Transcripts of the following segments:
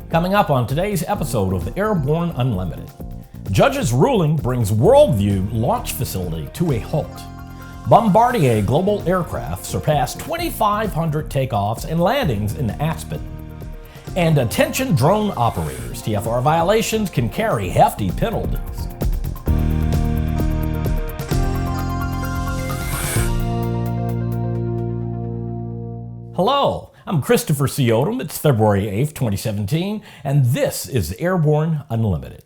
Coming up on today's episode of Airborne Unlimited, judge's ruling brings Worldview launch facility to a halt. Bombardier Global aircraft surpassed 2,500 takeoffs and landings in Aspen. And attention drone operators, TFR violations can carry hefty penalties. Hello, I'm Christopher C. Odom. It's February 8th, 2017, and this is Airborne Unlimited.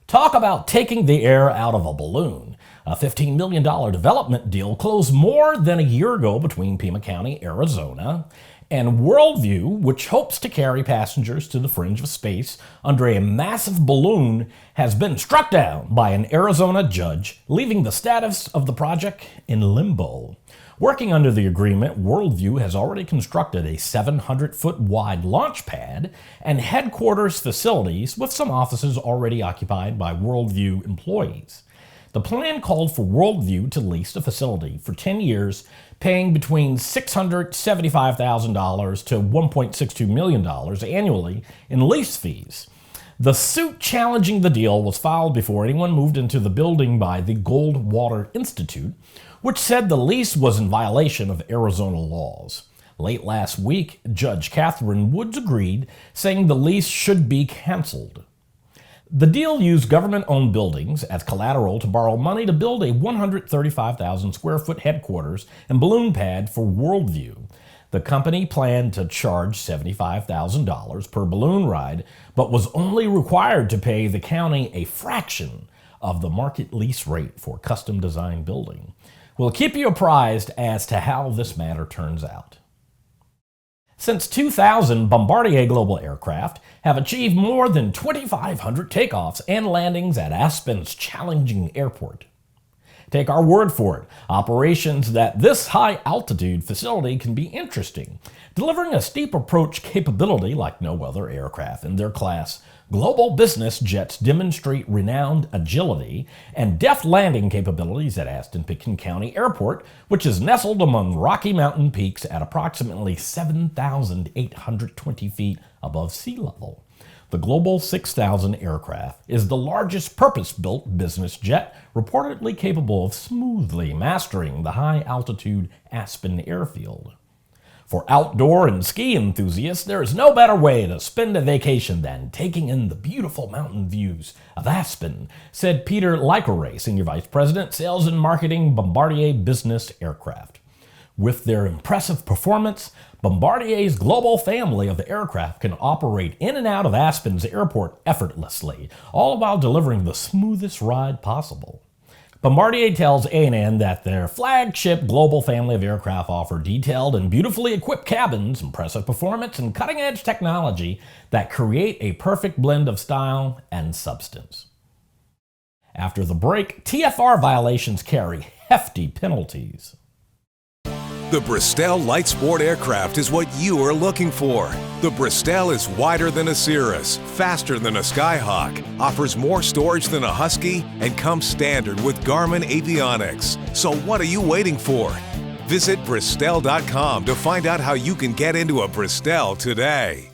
Talk about taking the air out of a balloon. A $15 million development deal closed more than a year ago between Pima County, Arizona, and Worldview, which hopes to carry passengers to the fringe of space under a massive balloon, has been struck down by an Arizona judge, leaving the status of the project in limbo. Working under the agreement, Worldview has already constructed a 700-foot wide launch pad and headquarters facilities with some offices already occupied by Worldview employees. The plan called for Worldview to lease the facility for 10 years, paying between $675,000 to $1.62 million annually in lease fees. The suit challenging the deal was filed before anyone moved into the building by the Goldwater Institute, which said the lease was in violation of Arizona laws. Late last week, Judge Catherine Woods agreed, saying the lease should be canceled. The deal used government-owned buildings as collateral to borrow money to build a 135,000 square foot headquarters and balloon pad for Worldview. The company planned to charge $75,000 per balloon ride, but was only required to pay the county a fraction of the market lease rate for custom-designed building. We'll keep you apprised as to how this matter turns out. Since 2000, Bombardier Global aircraft have achieved more than 2,500 takeoffs and landings at Aspen's challenging airport. Take our word for it, operations at this high-altitude facility can be interesting, delivering a steep approach capability like no other aircraft in their class. Global business jets demonstrate renowned agility and deft landing capabilities at Aspen County Airport, which is nestled among Rocky Mountain peaks at approximately 7,820 feet above sea level. The Global 6000 aircraft is the largest purpose-built business jet reportedly capable of smoothly mastering the high-altitude Aspen airfield. For outdoor and ski enthusiasts, there is no better way to spend a vacation than taking in the beautiful mountain views of Aspen, said Peter Likore, Senior Vice President, Sales and Marketing, Bombardier Business Aircraft. With their impressive performance, Bombardier's global family of aircraft can operate in and out of Aspen's airport effortlessly, all while delivering the smoothest ride possible. Bombardier tells ANN that their flagship global family of aircraft offer detailed and beautifully equipped cabins, impressive performance, and cutting-edge technology that create a perfect blend of style and substance. After the break, TFR violations carry hefty penalties. The Bristol Light Sport aircraft is what you are looking for. The Bristol is wider than a Cirrus, faster than a Skyhawk, offers more storage than a Husky, and comes standard with Garmin avionics. So what are you waiting for? Visit Bristol.com to find out how you can get into a Bristol today.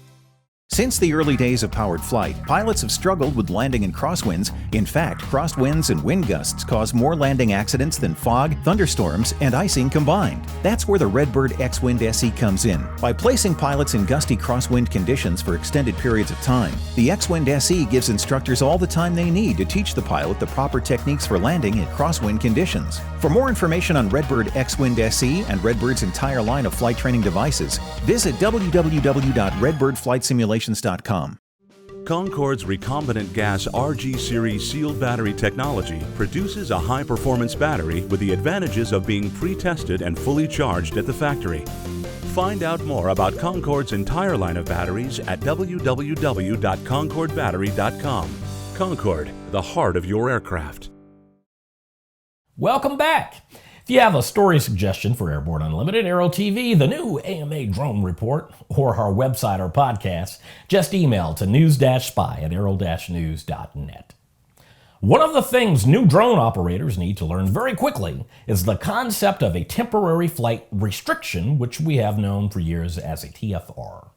Since the early days of powered flight, pilots have struggled with landing in crosswinds. In fact, crosswinds and wind gusts cause more landing accidents than fog, thunderstorms, and icing combined. That's where the Redbird X-Wind SE comes in. By placing pilots in gusty crosswind conditions for extended periods of time, the X-Wind SE gives instructors all the time they need to teach the pilot the proper techniques for landing in crosswind conditions. For more information on Redbird X-Wind SE and Redbird's entire line of flight training devices, visit www.redbirdflightsimulations.com. Concorde's recombinant gas RG series sealed battery technology produces a high-performance battery with the advantages of being pre-tested and fully charged at the factory. Find out more about Concorde's entire line of batteries at www.concordebattery.com. Concorde, the heart of your aircraft. Welcome back. If you have a story suggestion for Airborne Unlimited, Aero TV, the new AMA drone report, or our website or podcast, just email to news-spy@aero-news.net. One of the things new drone operators need to learn very quickly is the concept of a temporary flight restriction, which we have known for years as a TFR.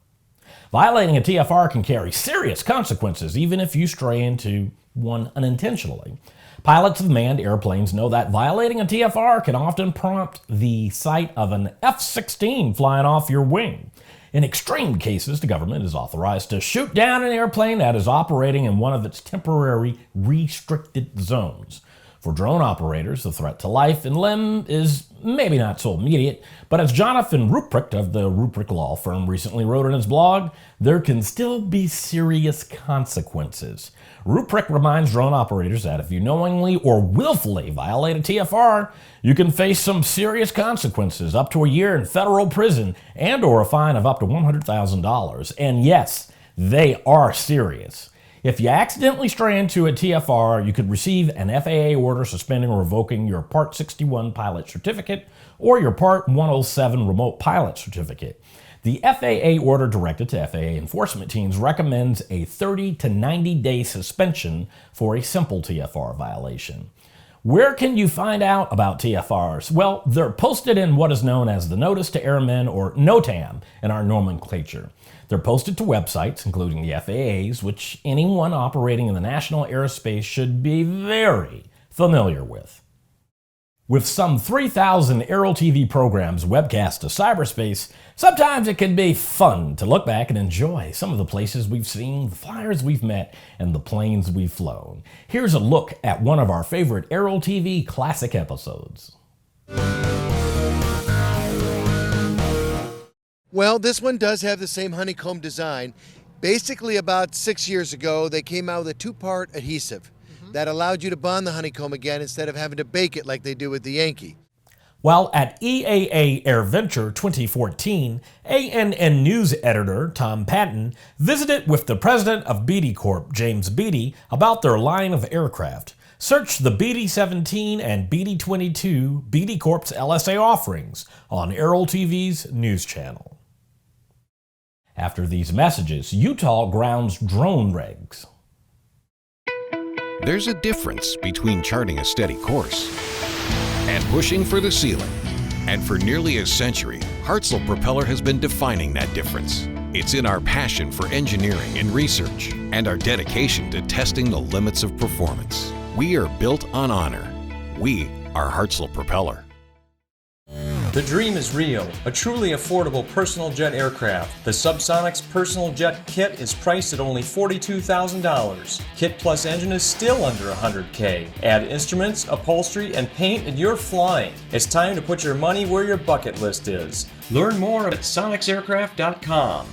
Violating a TFR can carry serious consequences, even if you stray into one unintentionally. Pilots of manned airplanes know that violating a TFR can often prompt the sight of an F-16 flying off your wing. In extreme cases, the government is authorized to shoot down an airplane that is operating in one of its temporary restricted zones. For drone operators, the threat to life and limb is maybe not so immediate, but as Jonathan Ruprecht of the Ruprecht Law Firm recently wrote in his blog, there can still be serious consequences. Ruprecht reminds drone operators that if you knowingly or willfully violate a TFR, you can face some serious consequences, up to a year in federal prison and or a fine of up to $100,000. And yes, they are serious. If you accidentally stray into a TFR, you could receive an FAA order suspending or revoking your Part 61 pilot certificate or your Part 107 remote pilot certificate. The FAA order directed to FAA enforcement teams recommends a 30 to 90-day suspension for a simple TFR violation. Where can you find out about TFRs? Well, they're posted in what is known as the Notice to Airmen, or NOTAM in our nomenclature. They're posted to websites, including the FAA's, which anyone operating in the national airspace should be very familiar with. With some 3,000 Aero TV programs webcast to cyberspace, sometimes it can be fun to look back and enjoy some of the places we've seen, the flyers we've met, and the planes we've flown. Here's a look at one of our favorite Aero TV classic episodes. Well, this one does have the same honeycomb design. Basically, about 6 years ago, they came out with a two-part adhesive that allowed you to bond the honeycomb again instead of having to bake it like they do with the Yankee. While at EAA AirVenture 2014, ANN News editor Tom Patton visited with the president of Beatty Corp, James Beatty, about their line of aircraft. Search the BD-17 and BD-22 Beatty Corp's LSA offerings on Aero TV's news channel. After these messages, Utah grounds drone regs. There's a difference between charting a steady course and pushing for the ceiling. And for nearly a century, Hartzell Propeller has been defining that difference. It's in our passion for engineering and research and our dedication to testing the limits of performance. We are built on honor. We are Hartzell Propeller. The dream is real, a truly affordable personal jet aircraft. The Subsonics Personal Jet Kit is priced at only $42,000. Kit plus engine is still under $100K. Add instruments, upholstery, and paint and you're flying. It's time to put your money where your bucket list is. Learn more at SonicsAircraft.com.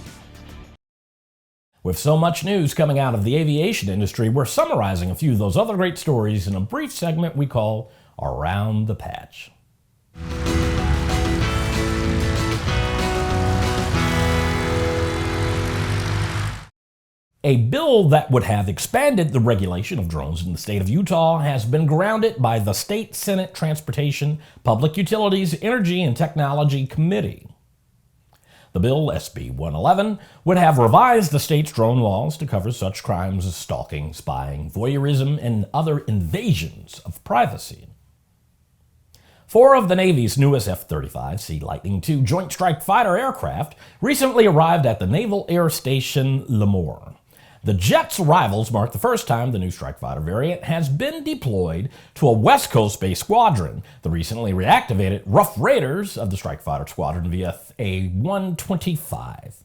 With so much news coming out of the aviation industry, we're summarizing a few of those other great stories in a brief segment we call Around the Patch. A bill that would have expanded the regulation of drones in the state of Utah has been grounded by the State Senate Transportation, Public Utilities, Energy, and Technology Committee. The bill, SB 111, would have revised the state's drone laws to cover such crimes as stalking, spying, voyeurism, and other invasions of privacy. 4 of the Navy's newest F-35C Lightning II Joint Strike Fighter aircraft recently arrived at the Naval Air Station Lemoore. The jet's arrivals mark the first time the new strike fighter variant has been deployed to a West Coast-based squadron, the recently reactivated Rough Raiders of the Strike Fighter Squadron VFA 125.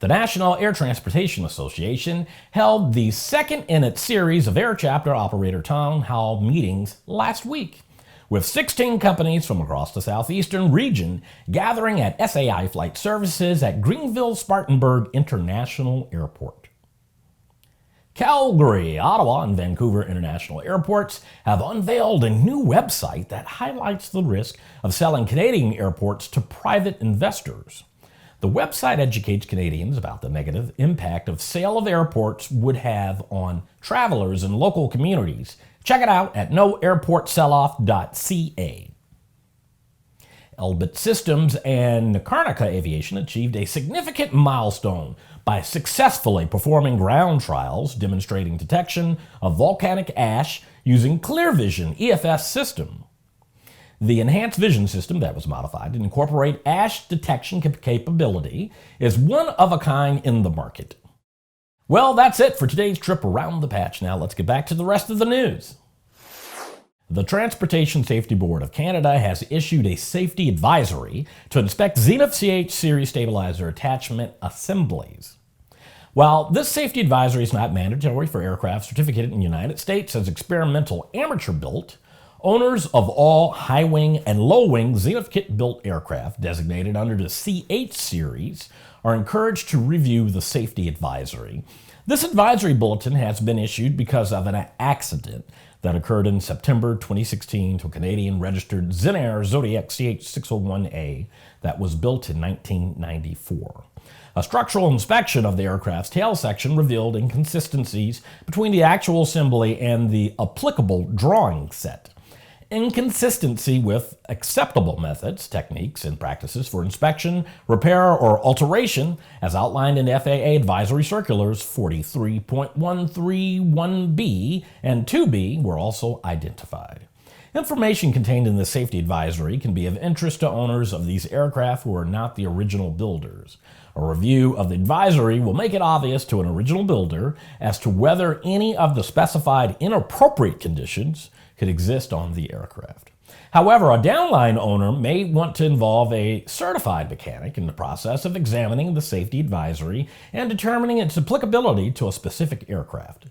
The National Air Transportation Association held the second in its series of Air Chapter Operator Town Hall meetings last week, with 16 companies from across the southeastern region gathering at SAI Flight Services at Greenville-Spartanburg International Airport. Calgary, Ottawa, and Vancouver International Airports have unveiled a new website that highlights the risk of selling Canadian airports to private investors. The website educates Canadians about the negative impact of sale of airports would have on travelers and local communities. Check it out at noairportselloff.ca. Elbit Systems and Nicarnica Aviation achieved a significant milestone by successfully performing ground trials demonstrating detection of volcanic ash using ClearVision EVS system. The enhanced vision system that was modified to incorporate ash detection capability is one of a kind in the market. Well, that's it for today's trip around the patch. Now let's get back to the rest of the news. The Transportation Safety Board of Canada has issued a safety advisory to inspect Zenith CH series stabilizer attachment assemblies. While this safety advisory is not mandatory for aircraft certificated in the United States as experimental amateur built, owners of all high-wing and low-wing Zenith kit-built aircraft designated under the CH series are encouraged to review the safety advisory. This advisory bulletin has been issued because of an accident that occurred in September 2016 to a Canadian-registered Zenair Zodiac CH-601A that was built in 1994. A structural inspection of the aircraft's tail section revealed inconsistencies between the actual assembly and the applicable drawing set. Inconsistency with acceptable methods, techniques, and practices for inspection, repair, or alteration, as outlined in FAA Advisory Circulars 43.131B and 2B, were also identified. Information contained in the safety advisory can be of interest to owners of these aircraft who are not the original builders. A review of the advisory will make it obvious to an original builder as to whether any of the specified inappropriate conditions could exist on the aircraft. However, a downline owner may want to involve a certified mechanic in the process of examining the safety advisory and determining its applicability to a specific aircraft.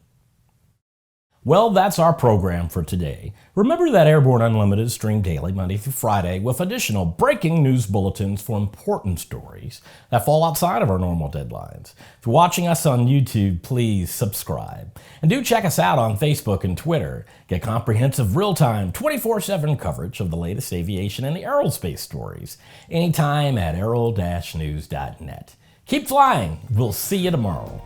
Well, that's our program for today. Remember that Airborne Unlimited is streamed daily, Monday through Friday, with additional breaking news bulletins for important stories that fall outside of our normal deadlines. If you're watching us on YouTube, please subscribe. And do check us out on Facebook and Twitter. Get comprehensive, real-time, 24/7 coverage of the latest aviation and aerospace stories anytime at aero-news.net. Keep flying. We'll see you tomorrow.